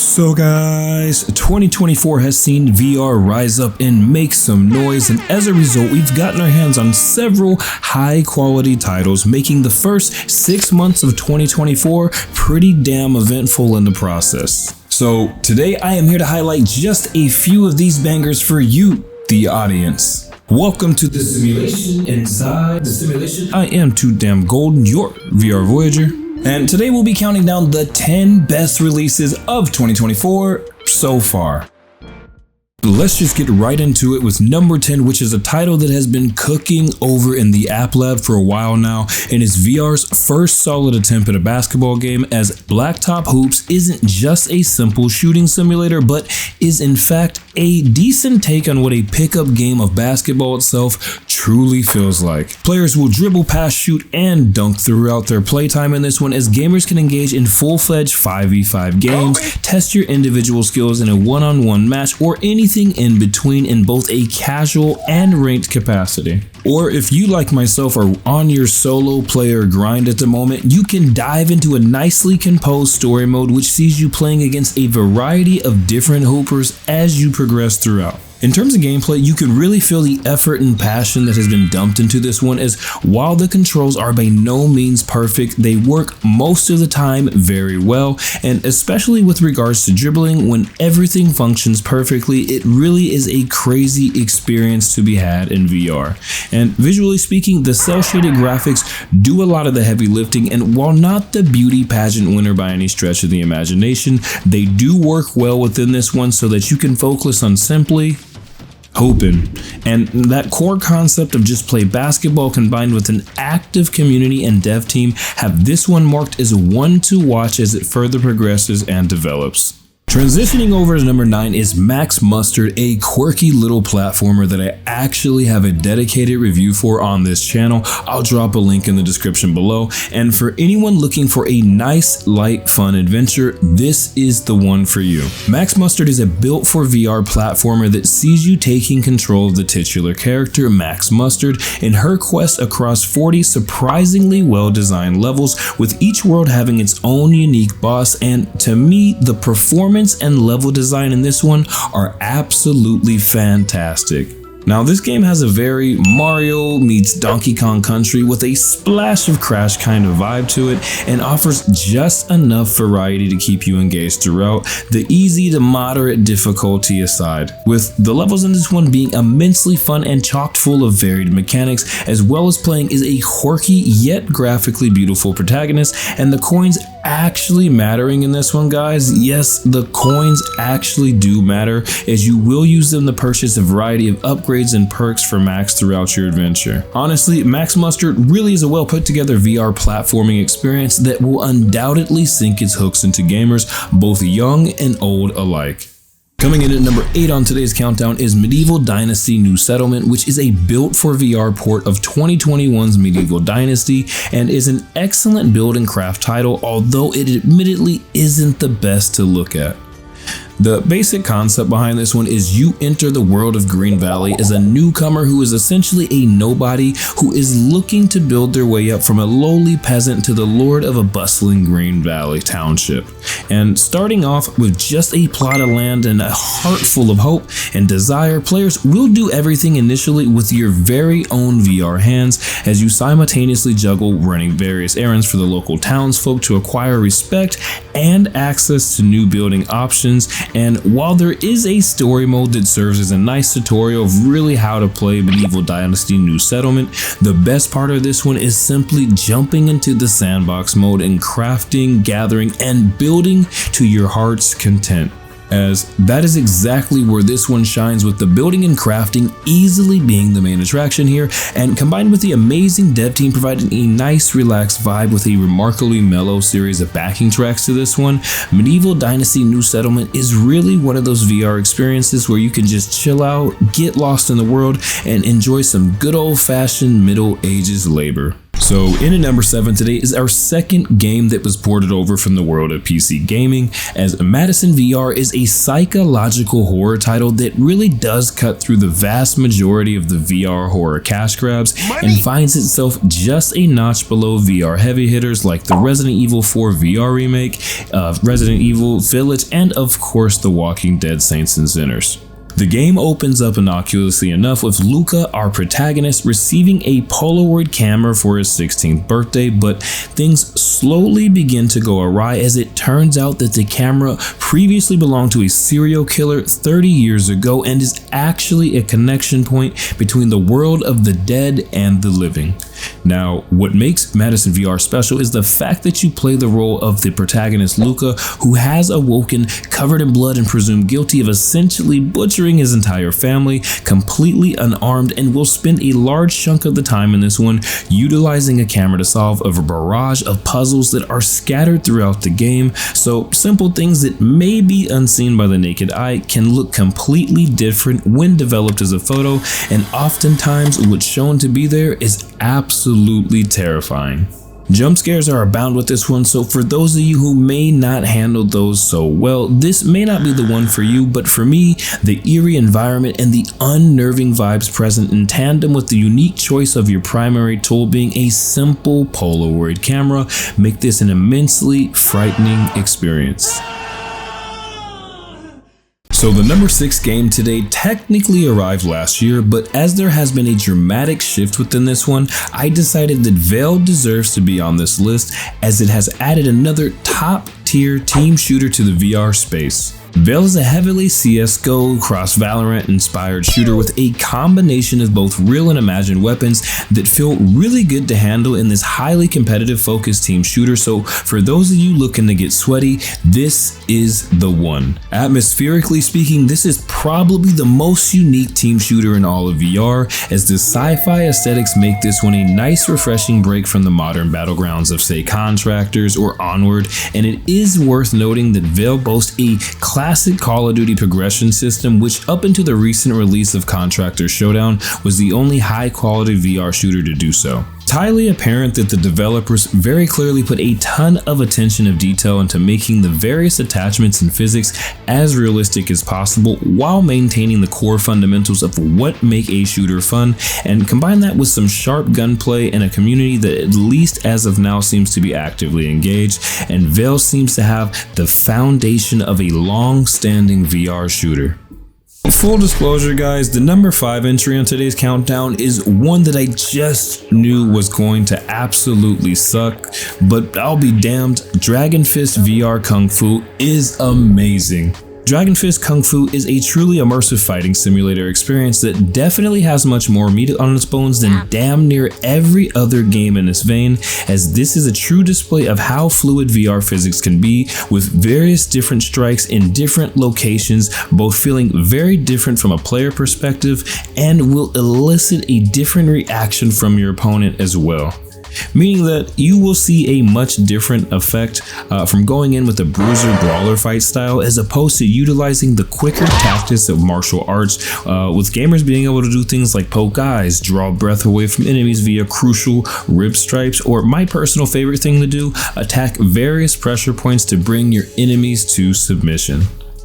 So guys, 2024 has seen VR rise up and make some noise, and as a result we've gotten our hands on several high quality titles, making the first 6 months of 2024 pretty damn eventful in the process. So today I am here to highlight just a few of these bangers for you, the audience. Welcome to the simulation inside the simulation. I am Tooodamngolden, your VR Voyager. And today we'll be counting down the 10 best releases of 2024 so far. Let's just get right into it with number 10, which is a title that has been cooking over in the App Lab for a while now, and is VR's first solid attempt at a basketball game, as Blacktop Hoops isn't just a simple shooting simulator, but is in fact a decent take on what a pickup game of basketball itself truly feels like. Players will dribble, pass, shoot, and dunk throughout their playtime in this one, as gamers can engage in full-fledged 5v5 games, test your individual skills in a one-on-one match, or anything in between in both a casual and ranked capacity. Or if you, like myself, are on your solo player grind at the moment, you can dive into a nicely composed story mode which sees you playing against a variety of different hoopers as you progress throughout. In terms of gameplay, you can really feel the effort and passion that has been dumped into this one, as while the controls are by no means perfect, they work most of the time very well, and especially with regards to dribbling, when everything functions perfectly, it really is a crazy experience to be had in VR. And visually speaking, the cel-shaded graphics do a lot of the heavy lifting, and while not the beauty pageant winner by any stretch of the imagination, they do work well within this one so that you can focus on simply hooping. And that core concept of just play basketball combined with an active community and dev team have this one marked as one to watch as it further progresses and develops. Transitioning over to number 9 is Max Mustard, a quirky little platformer that I actually have a dedicated review for on this channel. I'll drop a link in the description below, and for anyone looking for a nice, light, fun adventure, this is the one for you. Max Mustard is a built for VR platformer that sees you taking control of the titular character, Max Mustard, in her quest across 40 surprisingly well-designed levels, with each world having its own unique boss, and to me, the performance and level design in this one are absolutely fantastic. Now, this game has a very Mario meets Donkey Kong Country with a splash of Crash kind of vibe to it, and offers just enough variety to keep you engaged throughout, the easy to moderate difficulty aside, with the levels in this one being immensely fun and chock full of varied mechanics, as well as playing as a quirky yet graphically beautiful protagonist, and the coins actually mattering in this one, guys. Yes, the coins actually do matter, as you will use them to purchase a variety of upgrades and perks for Max throughout your adventure. Honestly, Max Mustard really is a well put together VR platforming experience that will undoubtedly sink its hooks into gamers, both young and old alike. Coming in at number 8 on today's countdown is Medieval Dynasty New Settlement, which is a built for VR port of 2021's Medieval Dynasty, and is an excellent build and craft title, although it admittedly isn't the best to look at. The basic concept behind this one is you enter the world of Green Valley as a newcomer who is essentially a nobody who is looking to build their way up from a lowly peasant to the lord of a bustling Green Valley township. And starting off with just a plot of land and a heart full of hope and desire, players will do everything initially with your very own VR hands, as you simultaneously juggle running various errands for the local townsfolk to acquire respect and access to new building options. And while there is a story mode that serves as a nice tutorial of really how to play Medieval Dynasty New Settlement, the best part of this one is simply jumping into the sandbox mode and crafting, gathering, and building to your heart's content, as that is exactly where this one shines, with the building and crafting easily being the main attraction here, and combined with the amazing dev team providing a nice relaxed vibe with a remarkably mellow series of backing tracks to this one, Medieval Dynasty New Settlement is really one of those VR experiences where you can just chill out, get lost in the world, and enjoy some good old-fashioned Middle Ages labor. So in at number 7 today is our second game that was ported over from the world of PC gaming, as Madison VR is a psychological horror title that really does cut through the vast majority of the VR horror cash grabs and finds itself just a notch below VR heavy hitters like the Resident Evil 4 VR remake, Resident Evil Village, and of course The Walking Dead Saints and Sinners. The game opens up innocuously enough with Luca, our protagonist, receiving a Polaroid camera for his 16th birthday, but things slowly begin to go awry as it turns out that the camera previously belonged to a serial killer 30 years ago and is actually a connection point between the world of the dead and the living. Now, what makes Madison VR special is the fact that you play the role of the protagonist Luca, who has awoken covered in blood and presumed guilty of essentially butchering his entire family, completely unarmed, and will spend a large chunk of the time in this one utilizing a camera to solve a barrage of puzzles that are scattered throughout the game. So simple things that may be unseen by the naked eye can look completely different when developed as a photo, and oftentimes what's shown to be there is absolutely terrifying. Jump scares are abound with this one, so for those of you who may not handle those so well, this may not be the one for you, but for me, the eerie environment and the unnerving vibes present in tandem with the unique choice of your primary tool being a simple Polaroid camera make this an immensely frightening experience. So the number 6 game today technically arrived last year, but as there has been a dramatic shift within this one, I decided that Veil deserves to be on this list as it has added another top tier team shooter to the VR space. Veil is a heavily CSGO cross-Valorant inspired shooter with a combination of both real and imagined weapons that feel really good to handle in this highly competitive focused team shooter. So for those of you looking to get sweaty, this is the one. Atmospherically speaking, this is probably the most unique team shooter in all of VR, as the sci-fi aesthetics make this one a nice refreshing break from the modern battlegrounds of say Contractors or Onward, and it is worth noting that Veil boasts a classic Call of Duty progression system, which up until the recent release of Contractor Showdown was the only high quality VR shooter to do so. It's highly apparent that the developers very clearly put a ton of attention of detail into making the various attachments and physics as realistic as possible while maintaining the core fundamentals of what make a shooter fun, and combine that with some sharp gunplay and a community that at least as of now seems to be actively engaged, and Veil seems to have the foundation of a long-standing VR shooter. Full disclosure guys, the number 5 entry on today's countdown is one that I just knew was going to absolutely suck, but I'll be damned, Dragonfist VR Kung Fu is amazing. Dragonfist Kung Fu is a truly immersive fighting simulator experience that definitely has much more meat on its bones than damn near every other game in this vein, as this is a true display of how fluid VR physics can be, with various different strikes in different locations, both feeling very different from a player perspective and will elicit a different reaction from your opponent as well. Meaning that you will see a much different effect from going in with a bruiser brawler fight style as opposed to utilizing the quicker tactics of martial arts, with gamers being able to do things like poke eyes, draw breath away from enemies via crucial rib stripes, or my personal favorite thing to do, attack various pressure points to bring your enemies to submission.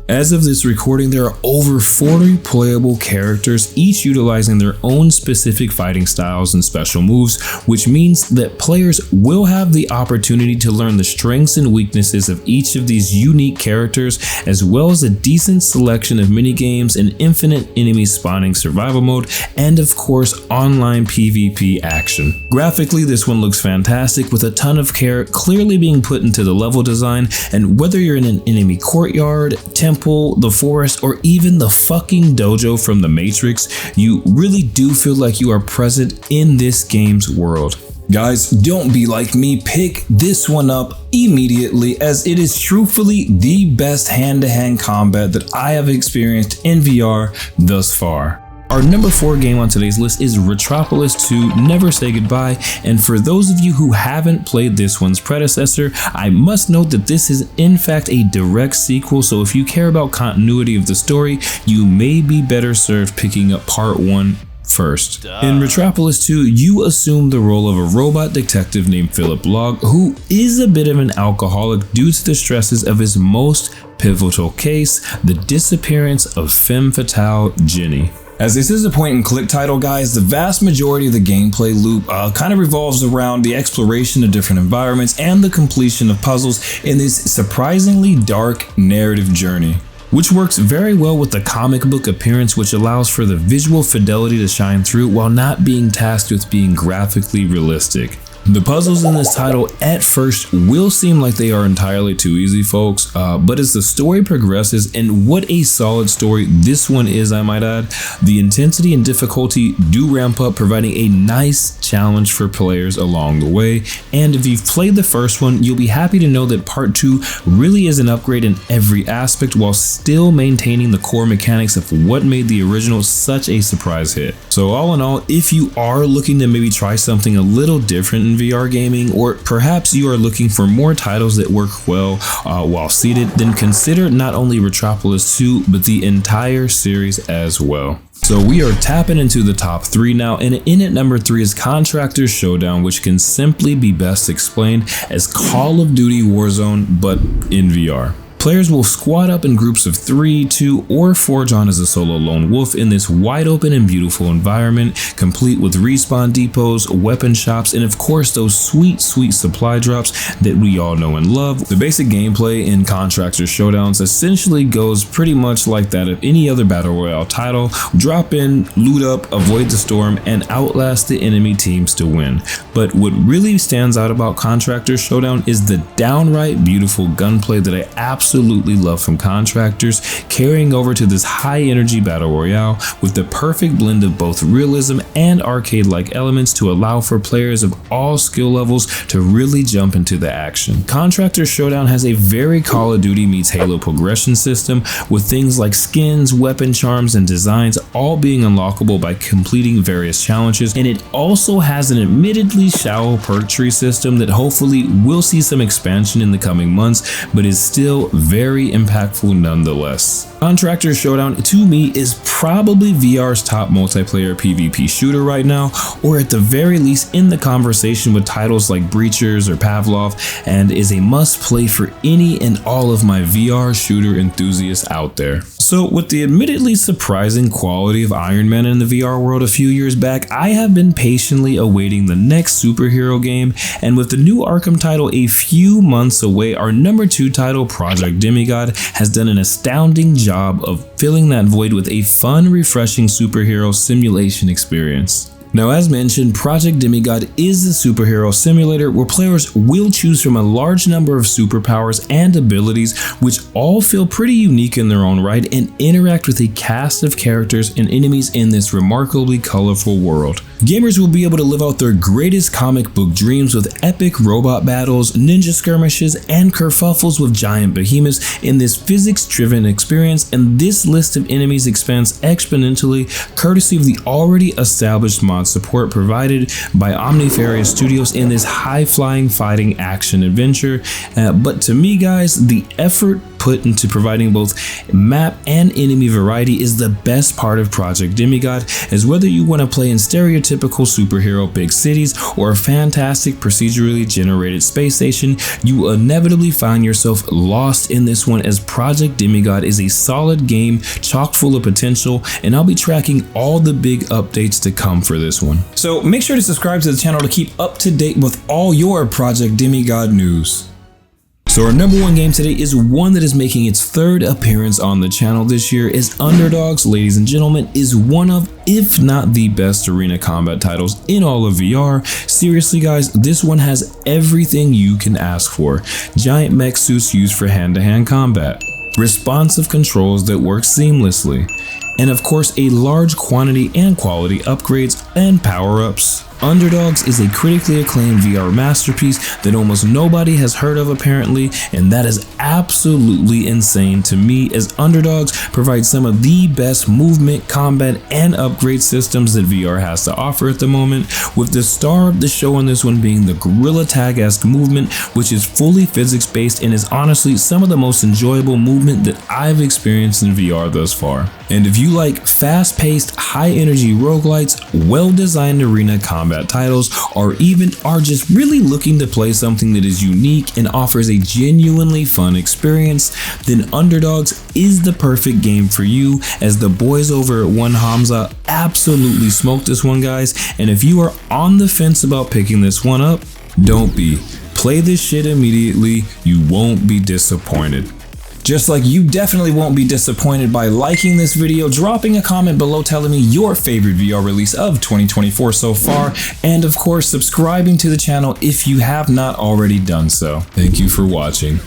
As of this recording, there are over 40 playable characters, each utilizing their own specific fighting styles and special moves, which means that players will have the opportunity to learn the strengths and weaknesses of each of these unique characters, as well as a decent selection of minigames and infinite enemy spawning survival mode, and of course online PvP action. Graphically, this one looks fantastic, with a ton of care clearly being put into the level design, and whether you're in an enemy courtyard, temple, the forest, or even the fucking dojo from the Matrix, you really do feel like you are present in this game's world. Guys, don't be like me, pick this one up immediately, as it is truthfully the best hand-to-hand combat that I have experienced in VR thus far. Our number 4 game on today's list is Metropolis II, Never Say Goodbye, and for those of you who haven't played this one's predecessor, I must note that this is in fact a direct sequel, so if you care about continuity of the story, you may be better served picking up part 1 first. In Metropolis II, you assume the role of a robot detective named Philip Log, who is a bit of an alcoholic due to the stresses of his most pivotal case, the disappearance of femme fatale Jenny. As this is a point-and-click title, guys, the vast majority of the gameplay loop kind of revolves around the exploration of different environments and the completion of puzzles in this surprisingly dark narrative journey, which works very well with the comic book appearance, which allows for the visual fidelity to shine through while not being tasked with being graphically realistic. The puzzles in this title at first will seem like they are entirely too easy, folks, but as the story progresses, and what a solid story this one is, I might add, the intensity and difficulty do ramp up, providing a nice challenge for players along the way. And if you've played the first one, you'll be happy to know that part 2 really is an upgrade in every aspect while still maintaining the core mechanics of what made the original such a surprise hit. So all in all, if you are looking to maybe try something a little different in VR gaming, or perhaps you are looking for more titles that work well while seated, then consider not only Metropolis II, but the entire series as well. So we are tapping into the top 3 now, and in at number 3 is Contractor Showdown, which can simply be best explained as Call of Duty Warzone, but in VR. Players will squad up in groups of 3, 2, or forge on as a solo lone wolf in this wide open and beautiful environment, complete with respawn depots, weapon shops, and of course those sweet supply drops that we all know and love. The basic gameplay in Contractor Showdowns essentially goes pretty much like that of any other battle royale title: drop in, loot up, avoid the storm, and outlast the enemy teams to win. But what really stands out about Contractor Showdown is the downright beautiful gunplay that I absolutely love from Contractors, carrying over to this high energy battle royale with the perfect blend of both realism and arcade-like elements to allow for players of all skill levels to really jump into the action. Contractor Showdown has a very Call of Duty meets Halo progression system, with things like skins, weapon charms, and designs all being unlockable by completing various challenges, and it also has an admittedly shallow perk tree system that hopefully will see some expansion in the coming months, but is still very impactful nonetheless. Contractor Showdown to me is probably VR's top multiplayer PvP shooter right now, or at the very least in the conversation with titles like Breachers or Pavlov, and is a must play for any and all of my VR shooter enthusiasts out there. So with the admittedly surprising quality of Iron Man in the VR world a few years back, I have been patiently awaiting the next superhero game, and with the new Arkham title a few months away, our number 2 title, Project Demigod, has done an astounding job of filling that void with a fun, refreshing superhero simulation experience. Now, as mentioned, Project Demigod is a superhero simulator where players will choose from a large number of superpowers and abilities, which all feel pretty unique in their own right and interact with a cast of characters and enemies in this remarkably colorful world. Gamers will be able to live out their greatest comic book dreams with epic robot battles, ninja skirmishes, and kerfuffles with giant behemoths in this physics-driven experience, and this list of enemies expands exponentially courtesy of the already established mod support provided by Omnifarious Studios in this high-flying fighting action adventure. But to me, guys, the effort put into providing both map and enemy variety is the best part of Project Demigod, as whether you want to play in stereotypical superhero big cities or a fantastic procedurally generated space station, you will inevitably find yourself lost in this one, as Project Demigod is a solid game chock full of potential, and I'll be tracking all the big updates to come for this one. So make sure to subscribe to the channel to keep up to date with all your Project Demigod news. So our number 1 game today is one that is making its 3rd appearance on the channel this year, as Underdogs, ladies and gentlemen, is one of, if not the best arena combat titles in all of VR. Seriously guys, this one has everything you can ask for. Giant mech suits used for hand-to-hand combat, responsive controls that work seamlessly, and of course a large quantity and quality upgrades and power-ups. Underdogs is a critically acclaimed VR masterpiece that almost nobody has heard of apparently, and that is absolutely insane to me, as Underdogs provides some of the best movement, combat, and upgrade systems that VR has to offer at the moment, with the star of the show on this one being the Gorilla Tag-esque movement, which is fully physics-based and is honestly some of the most enjoyable movement that I've experienced in VR thus far. And if you you like fast-paced, high-energy roguelites, well-designed arena combat titles, or even are just really looking to play something that is unique and offers a genuinely fun experience, then Underdogs is the perfect game for you, as the boys over at One Hamza absolutely smoked this one, guys. And if you are on the fence about picking this one up, don't be. Play this shit immediately, you won't be disappointed. Just like you definitely won't be disappointed by liking this video, dropping a comment below telling me your favorite VR release of 2024 so far, and of course subscribing to the channel if you have not already done so. Thank you for watching.